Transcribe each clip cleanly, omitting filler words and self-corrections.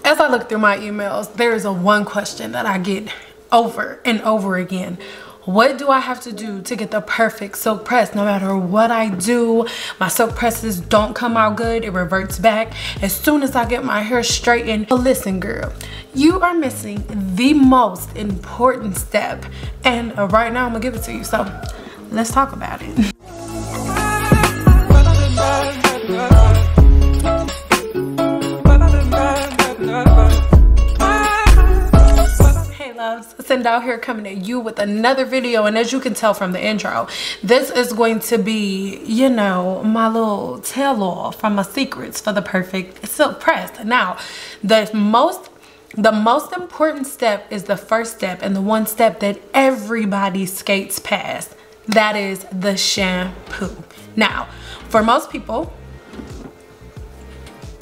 As I look through my emails, there is one question that I get over and over again. What do I have to do to get the perfect silk press? No matter what I do, my silk presses don't come out good. It reverts back as soon as I get my hair straightened. But listen, girl, you are missing the most important step. And right now I'm gonna give it to you. So let's talk about it. Cyn out here coming at you with another video, and as you can tell from the intro, this is going to be, you know, my little tell-all from my secrets for the perfect silk press. Now, the most important step is the first step, and the one step that everybody skates past. That is the shampoo. Now, for most people,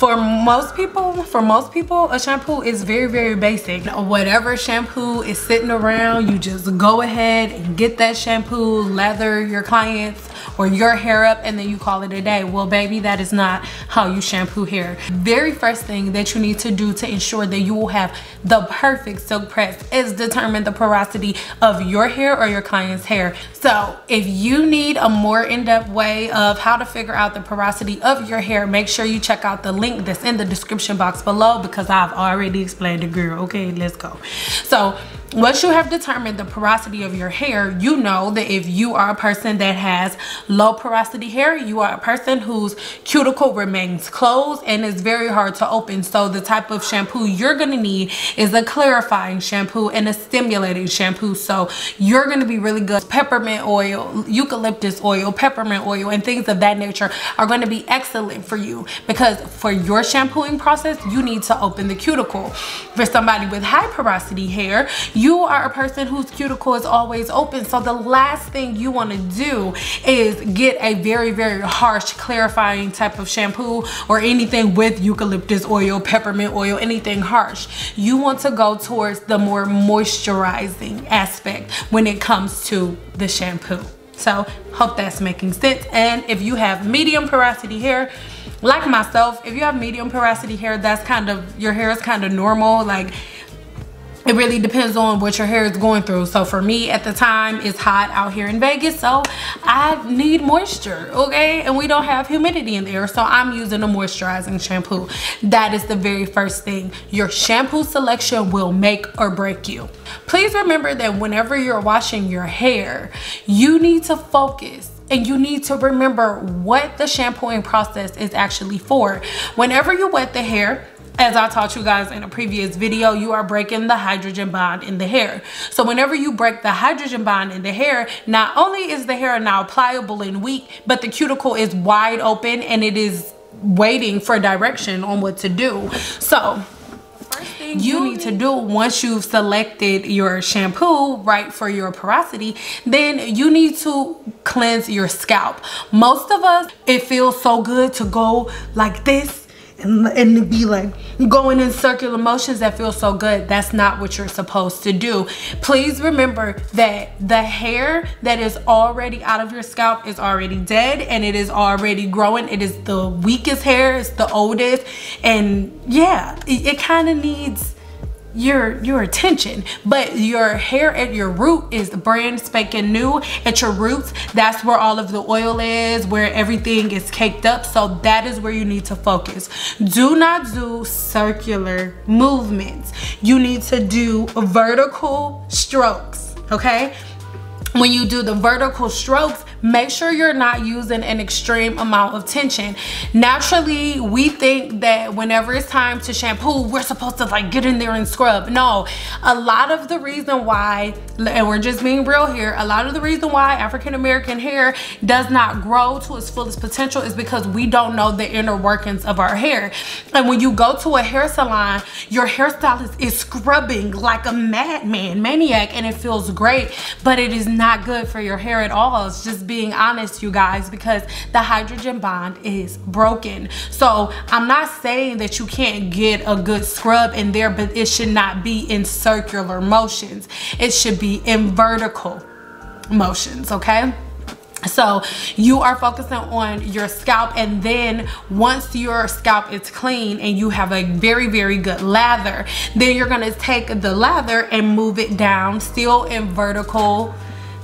a shampoo is very, very basic. Whatever shampoo is sitting around, you just go ahead and get that shampoo, lather your clients or your hair up, and then you call it a day. Well, baby, that is not how you shampoo hair. Very first thing that you need to do to ensure that you will have the perfect silk press is determine the porosity of your hair or your client's hair. So if you need a more in-depth way of how to figure out the porosity of your hair, make sure you check out the link that's in the description box below, because I've already explained it, girl. Okay, let's go. So once you have determined the porosity of your hair, you know that if you are a person that has low porosity hair, you are a person whose cuticle remains closed and is very hard to open. So the type of shampoo you're gonna need is a clarifying shampoo and a stimulating shampoo. So you're gonna be really good. Peppermint oil, eucalyptus oil, peppermint oil, and things of that nature are gonna be excellent for you, because for your shampooing process, you need to open the cuticle. For somebody with high porosity hair, you are a person whose cuticle is always open. So the last thing you want to do is get a very, very harsh clarifying type of shampoo or anything with eucalyptus oil, peppermint oil, anything harsh. You want to go towards the more moisturizing aspect when it comes to the shampoo. So hope that's making sense. And if you have medium porosity hair, like myself, if you have medium porosity hair, that's kind of, your hair is kind of normal. Like, it really depends on what your hair is going through. So for me at the time, it's hot out here in Vegas, so I need moisture, okay? And we don't have humidity in there, so I'm using a moisturizing shampoo. That is the very first thing. Your shampoo selection will make or break you. Please remember that whenever you're washing your hair, you need to focus and you need to remember what the shampooing process is actually for. Whenever you wet the hair, as I taught you guys in a previous video, you are breaking the hydrogen bond in the hair. So whenever you break the hydrogen bond in the hair, not only is the hair now pliable and weak, but the cuticle is wide open and it is waiting for direction on what to do. So first thing you need to do once you've selected your shampoo right for your porosity, then you need to cleanse your scalp. Most of us, it feels so good to go like this and be like going in circular motions. That feels so good. That's not what you're supposed to do. Please remember that the hair that is already out of your scalp is already dead and it is already growing. It is the weakest hair, it's the oldest, and yeah, it kind of needs your attention. But your hair at your root is brand spanking new. At your roots, that's where all of the oil is, where everything is caked up. So that is where you need to focus. Do not do circular movements. You need to do vertical strokes, okay? When you do the vertical strokes, make sure you're not using an extreme amount of tension. Naturally, we think that whenever it's time to shampoo, we're supposed to like get in there and scrub. No, a lot of the reason why, and we're just being real here, a lot of the reason why African American hair does not grow to its fullest potential is because we don't know the inner workings of our hair. And when you go to a hair salon, your hairstylist is scrubbing like a maniac, and it feels great, but it is not good for your hair at all. It's just being honest, you guys, because the hydrogen bond is broken. So I'm not saying that you can't get a good scrub in there, but it should not be in circular motions. It should be in vertical motions, okay? So you are focusing on your scalp, and then once your scalp is clean and you have a very, very good lather, then you're gonna take the lather and move it down, still in vertical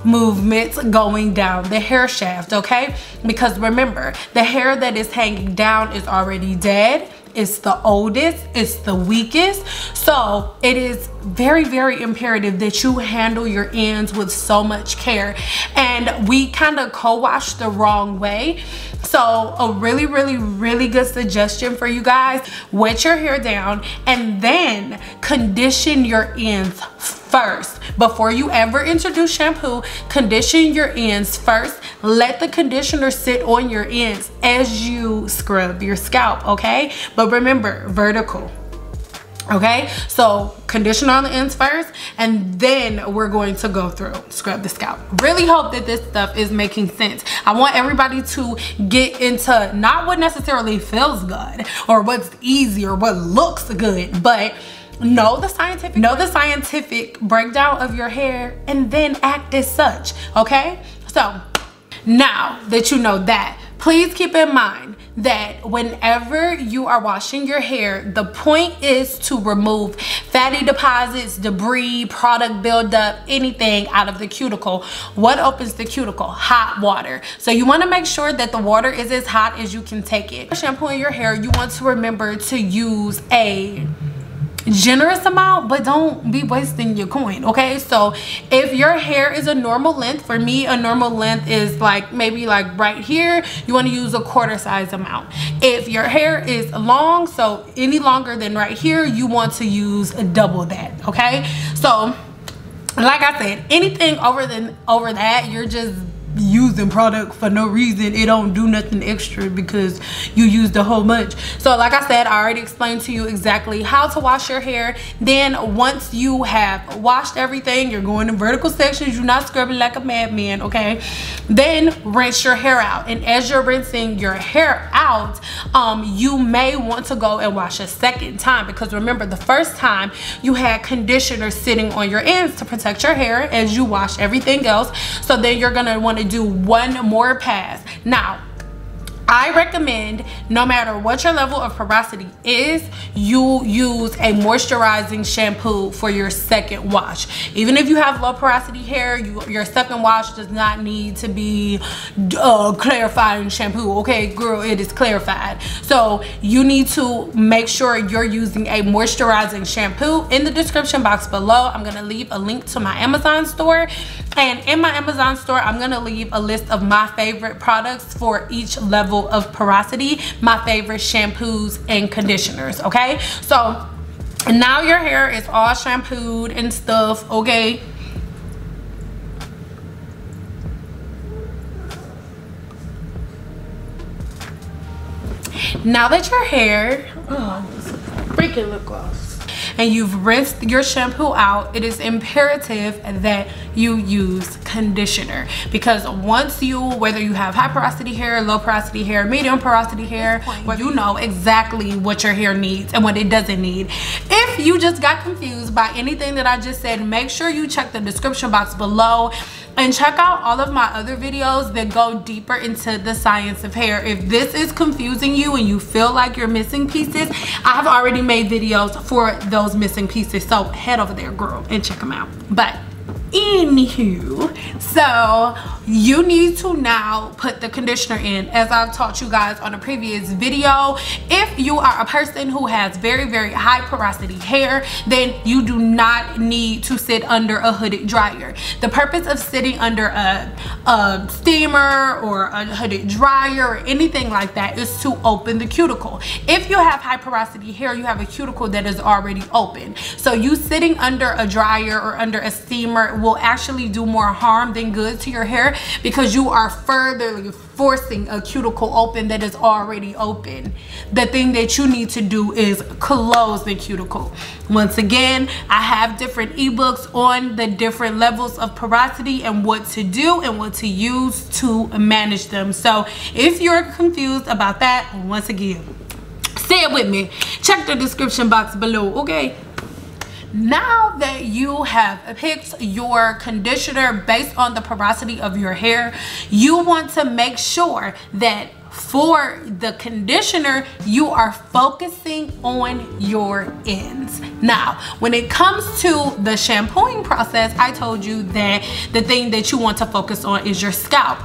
movements, going down the hair shaft, okay? Because remember, the hair that is hanging down is already dead. It's the oldest, it's the weakest. So it is very, very imperative that you handle your ends with so much care. And we kind of co-wash the wrong way. So a really, really, really good suggestion for you guys: wet your hair down and then condition your ends first. Before you ever introduce shampoo, condition your ends first. Let the conditioner sit on your ends as you scrub your scalp, okay? But remember, vertical. Okay, so conditioner on the ends first, and then we're going to go through scrub the scalp. Really hope that this stuff is making sense. I want everybody to get into not what necessarily feels good or what's easy or what looks good, but know the scientific breakdown of your hair and then act as such. Okay, so now that you know that, please keep in mind that whenever you are washing your hair, the point is to remove fatty deposits, debris, product buildup, anything out of the cuticle. What opens the cuticle? Hot water. So you want to make sure that the water is as hot as you can take it. Shampooing your hair, you want to remember to use a generous amount, but don't be wasting your coin, okay? So if your hair is a normal length, for me a normal length is like maybe like right here, you want to use a quarter size amount. If your hair is long, so any longer than right here, you want to use double that, okay? So like I said, anything over that, you're just using product for no reason. It don't do nothing extra because you used a whole bunch. So like I said, I already explained to you exactly how to wash your hair. Then once you have washed everything, you're going in vertical sections, you're not scrubbing like a madman, okay? Then rinse your hair out, and as you're rinsing your hair out, you may want to go and wash a second time, because remember, the first time you had conditioner sitting on your ends to protect your hair as you wash everything else. So then you're gonna want to do one more pass. Now I recommend, no matter what your level of porosity is, you use a moisturizing shampoo for your second wash. Even if you have low porosity hair, your second wash does not need to be clarifying shampoo, okay girl, it is clarified. So you need to make sure you're using a moisturizing shampoo. In the description box below, I'm gonna leave a link to my Amazon store, and in my Amazon store, I'm gonna leave a list of my favorite products for each level of porosity, my favorite shampoos and conditioners, okay? So now your hair is all shampooed and stuff, okay? Now that your hair, freaking lip gloss, and you've rinsed your shampoo out, it is imperative that you use conditioner, because once whether you have high porosity hair, low porosity hair, medium porosity hair, you know exactly what your hair needs and what it doesn't need. If you just got confused by anything that I just said, make sure you check the description box below and check out all of my other videos that go deeper into the science of hair. If this is confusing you and you feel like you're missing pieces, I have already made videos for those missing pieces, so head over there, girl, and check them out. But anywho, so you need to now put the conditioner in, as I've taught you guys on a previous video. If you are a person who has very, very high porosity hair, then you do not need to sit under a hooded dryer. The purpose of sitting under a steamer or a hooded dryer or anything like that is to open the cuticle. If you have high porosity hair, you have a cuticle that is already open. So you sitting under a dryer or under a steamer will actually do more harm than good to your hair, because you are further forcing a cuticle open that is already open. The thing that you need to do is close the cuticle. Once again, I have different ebooks on the different levels of porosity and what to do and what to use to manage them. So if you're confused about that, once again, say it with me, check the description box below, okay? now that you have picked your conditioner based on the porosity of your hair, you want to make sure that for the conditioner, you are focusing on your ends. Now, when it comes to the shampooing process, I told you that the thing that you want to focus on is your scalp.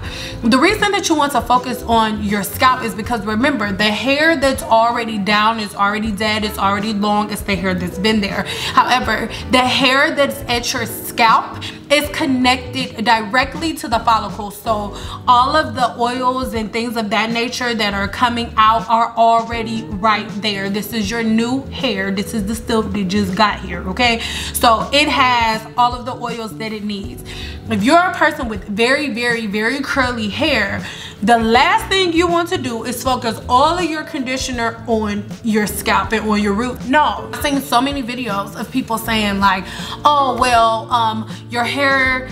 The reason that you want to focus on your scalp is because, remember, the hair that's already down is already dead, it's already long, it's the hair that's been there. However, the hair that's at your scalp is connected directly to the follicles, so all of the oils and things of that nature that are coming out are already right there. This is your new hair. This is the stuff that just got here, okay? So it has all of the oils that it needs. If you're a person with very, very, very curly hair, the last thing you want to do is focus all of your conditioner on your scalp and on your root. No, I've seen so many videos of people saying like, oh well, your hair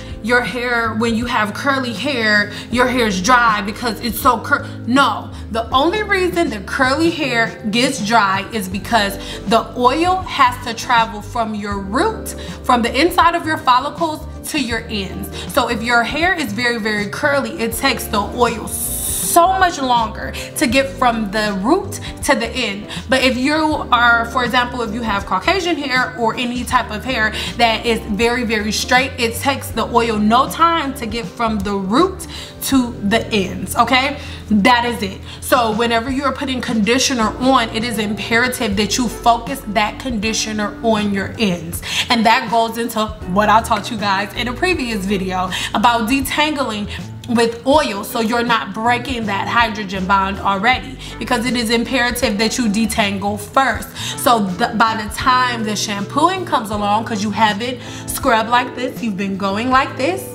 when you have curly hair, your hair is dry because it's so no, the only reason the curly hair gets dry is because the oil has to travel from your root, from the inside of your follicles to your ends. So if your hair is very, very curly, it takes the oil so much longer to get from the root to the end. But if you are, for example, if you have Caucasian hair or any type of hair that is very, very straight, it takes the oil no time to get from the root to the ends, okay? That is it. So whenever you're putting conditioner on, it is imperative that you focus that conditioner on your ends. And that goes into what I taught you guys in a previous video about detangling with oil, so you're not breaking that hydrogen bond already, because it is imperative that you detangle first. So by the time the shampooing comes along, because you have it scrubbed like this, you've been going like this,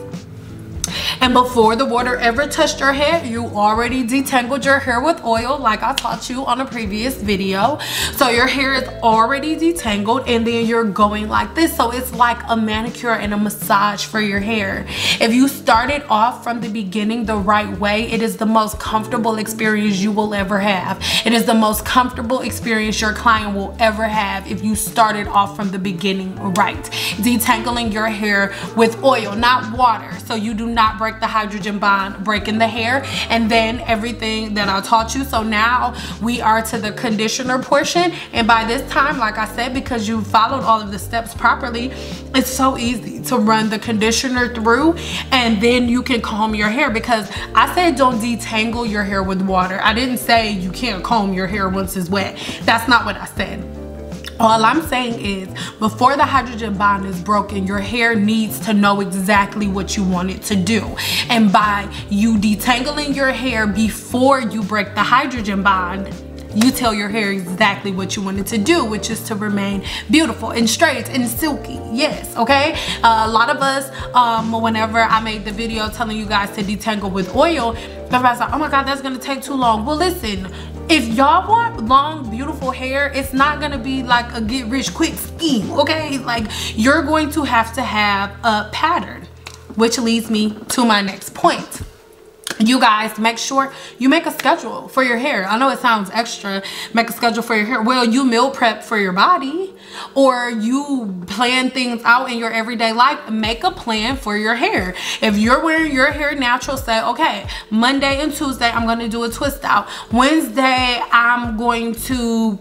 and before the water ever touched your hair, you already detangled your hair with oil like I taught you on a previous video. So your hair is already detangled, and then you're going like this. So it's like a manicure and a massage for your hair. If you started off from the beginning the right way, it is the most comfortable experience you will ever have. It is the most comfortable experience your client will ever have if you started off from the beginning right. Detangling your hair with oil, not water, so you do not break the hydrogen bond, breaking the hair, and then everything that I taught you. So now we are to the conditioner portion, and by this time, like I said, because you followed all of the steps properly, it's so easy to run the conditioner through, and then you can comb your hair. Because I said don't detangle your hair with water. I didn't say you can't comb your hair once it's wet. That's not what I said. All I'm saying is, before the hydrogen bond is broken, your hair needs to know exactly what you want it to do. And by you detangling your hair before you break the hydrogen bond, you tell your hair exactly what you want it to do, which is to remain beautiful and straight and silky. Yes, okay? A lot of us, whenever I made the video telling you guys to detangle with oil, everybody's like, oh my God, that's gonna take too long. Well, listen, if y'all want long, beautiful hair, it's not gonna be like a get rich quick scheme, okay? Like, you're going to have a pattern, which leads me to my next point. You guys, make sure you make a schedule for your hair. I know it sounds extra, make a schedule for your hair. Well, you meal prep for your body, or you plan things out in your everyday life. Make a plan for your hair. If you're wearing your hair natural, say, okay, Monday and Tuesday, I'm gonna do a twist out. Wednesday, I'm going to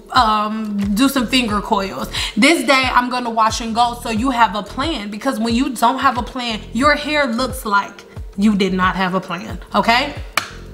do some finger coils. This day, I'm gonna wash and go. So you have a plan, because when you don't have a plan, your hair looks like you did not have a plan, okay?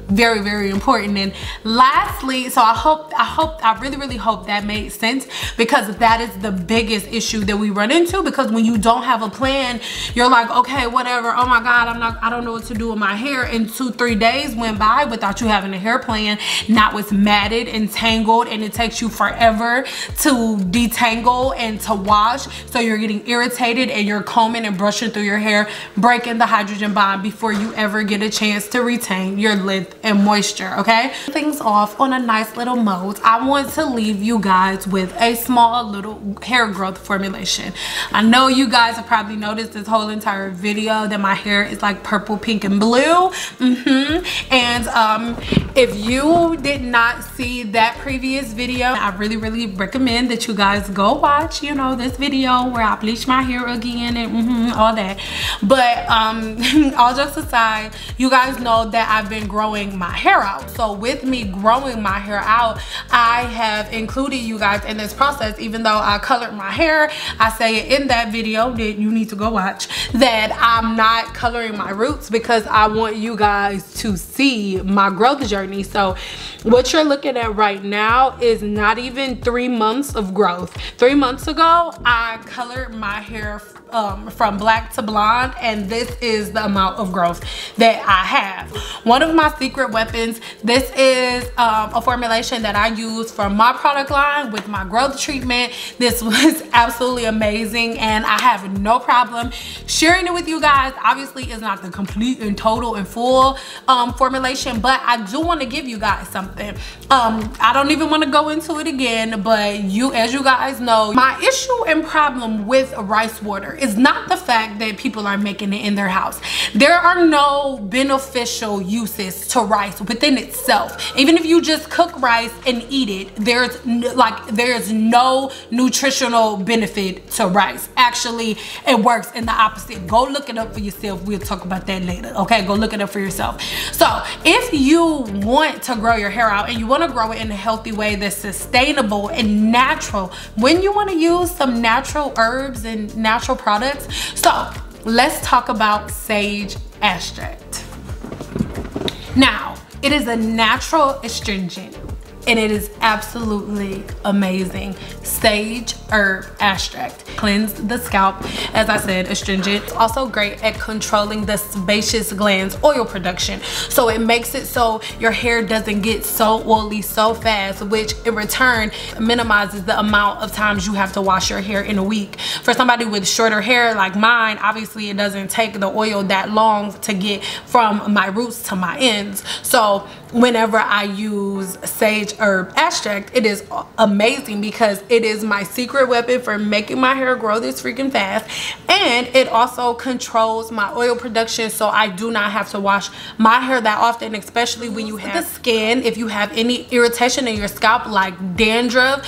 Very, very important. And lastly, so I really hope that made sense, because that is the biggest issue that we run into. Because when you don't have a plan, you're like, okay, whatever, oh my God, I don't know what to do with my hair. And 2-3 days went by without you having a hair plan. Now it's matted and tangled, and it takes you forever to detangle and to wash. So you're getting irritated, and you're combing and brushing through your hair, breaking the hydrogen bond before you ever get a chance to retain your length and moisture. Okay, things off on a nice little mode. I want to leave you guys with a small little hair growth formulation. I know you guys have probably noticed this whole entire video that my hair is like purple, pink, and blue. And if you did not see that previous video, I really recommend that you guys go watch, you know, this video where I bleach my hair again and all that. But all jokes aside, you guys know that I've been growing my hair out. So with me growing my hair out, I have included you guys in this process. Even though I colored my hair, I say it in that video that you need to go watch, that I'm not coloring my roots because I want you guys to see my growth journey. So what you're looking at right now is not even 3 months of growth. 3 months ago, I colored my hair from black to blonde, and this is the amount of growth that I have. One of my secret weapons, this is a formulation that I use for my product line with my growth treatment. This was absolutely amazing, and I have no problem sharing it with you guys. Obviously, it's not the complete and total and full formulation, but I do want to give you guys something. I don't even want to go into it again, but as you guys know, my issue and problem with rice water is not the fact that people are making it in their house. There are no beneficial uses to rice within itself. Even if you just cook rice and eat it, there's no nutritional benefit to rice. Actually, it works in the opposite. Go look it up for yourself. We'll talk about that later. Okay, go look it up for yourself. So if you want to grow your hair out and you want to grow it in a healthy way that's sustainable and natural, when you want to use some natural herbs and natural products, so let's talk about sage extract. Now, it is a natural astringent and it is absolutely amazing. Sage herb extract cleanse the scalp, as I said, astringent. It's also great at controlling the sebaceous glands oil production, so it makes it so your hair doesn't get so oily so fast, which in return minimizes the amount of times you have to wash your hair in a week. For somebody with shorter hair like mine, obviously it doesn't take the oil that long to get from my roots to my ends. So whenever I use sage herb extract, it is amazing because it is my secret weapon for making my hair grow this freaking fast, and it also controls my oil production, so I do not have to wash my hair that often, especially when you have the skin. If you have any irritation in your scalp like dandruff,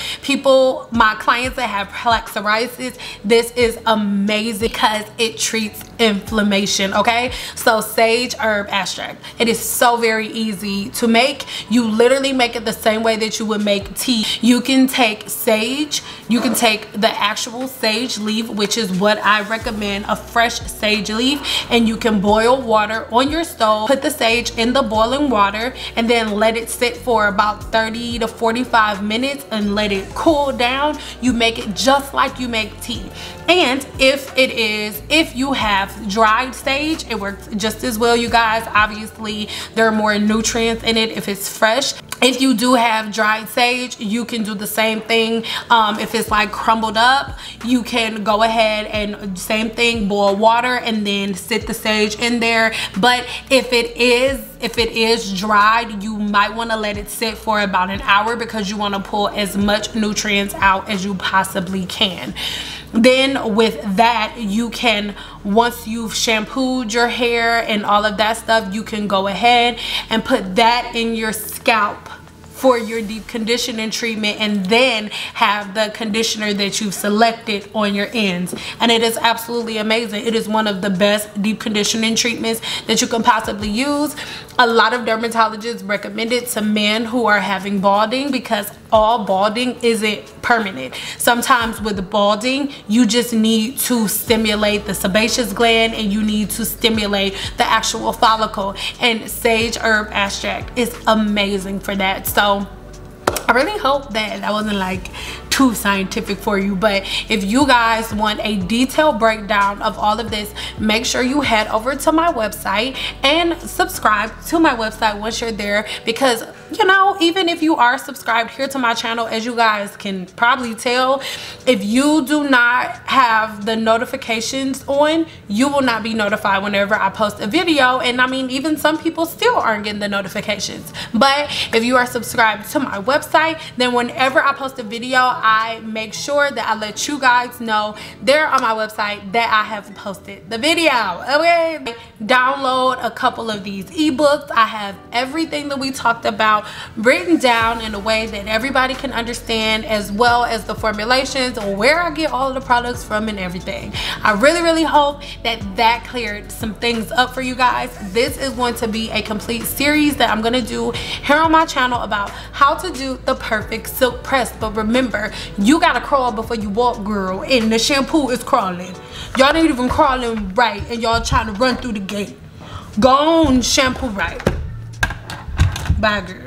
my clients that have plaque psoriasis, this is amazing because it treats inflammation. Okay, so sage herb extract, it is so very easy to make. You literally make it the same way that you would make tea. You can take sage, you can take the actual sage leaf, which is what I recommend, a fresh sage leaf, and you can boil water on your stove, put the sage in the boiling water, and then let it sit for about 30 to 45 minutes and let it cool down. You make it just like you make tea. And if you have dried sage, it works just as well, you guys. Obviously, there are more nutrients in it if it's fresh. If you do have dried sage, you can do the same thing. If it's like crumbled up, you can go ahead and same thing, boil water and then sit the sage in there. But if it is dried, you might want to let it sit for about an hour because you want to pull as much nutrients out as you possibly can. Then with that, you can, once you've shampooed your hair and all of that stuff, you can go ahead and put that in your scalp for your deep conditioning treatment, and then have the conditioner that you've selected on your ends. And it is absolutely amazing. It is one of the best deep conditioning treatments that you can possibly use. A lot of dermatologists recommend it to men who are having balding because all balding isn't permanent. Sometimes with balding, you just need to stimulate the sebaceous gland and you need to stimulate the actual follicle, and sage herb extract is amazing for that. So I really hope that wasn't like too scientific for you, but if you guys want a detailed breakdown of all of this, make sure you head over to my website and subscribe to my website once you're there, because you know, even if you are subscribed here to my channel, as you guys can probably tell, if you do not have the notifications on, you will not be notified whenever I post a video. And I mean, even some people still aren't getting the notifications. But if you are subscribed to my website, then whenever I post a video, I make sure that I let you guys know there on my website that I have posted the video. Okay, download a couple of these ebooks. I have everything that we talked about written down in a way that everybody can understand, as well as the formulations or where I get all of the products from and everything. I really hope that that cleared some things up for you guys. This is going to be a complete series that I'm going to do here on my channel about how to do the perfect silk press. But remember, you gotta crawl before you walk, girl, and the shampoo is crawling. Y'all ain't even crawling right, and y'all trying to run through the gate. Go on, shampoo right. Bye, girl.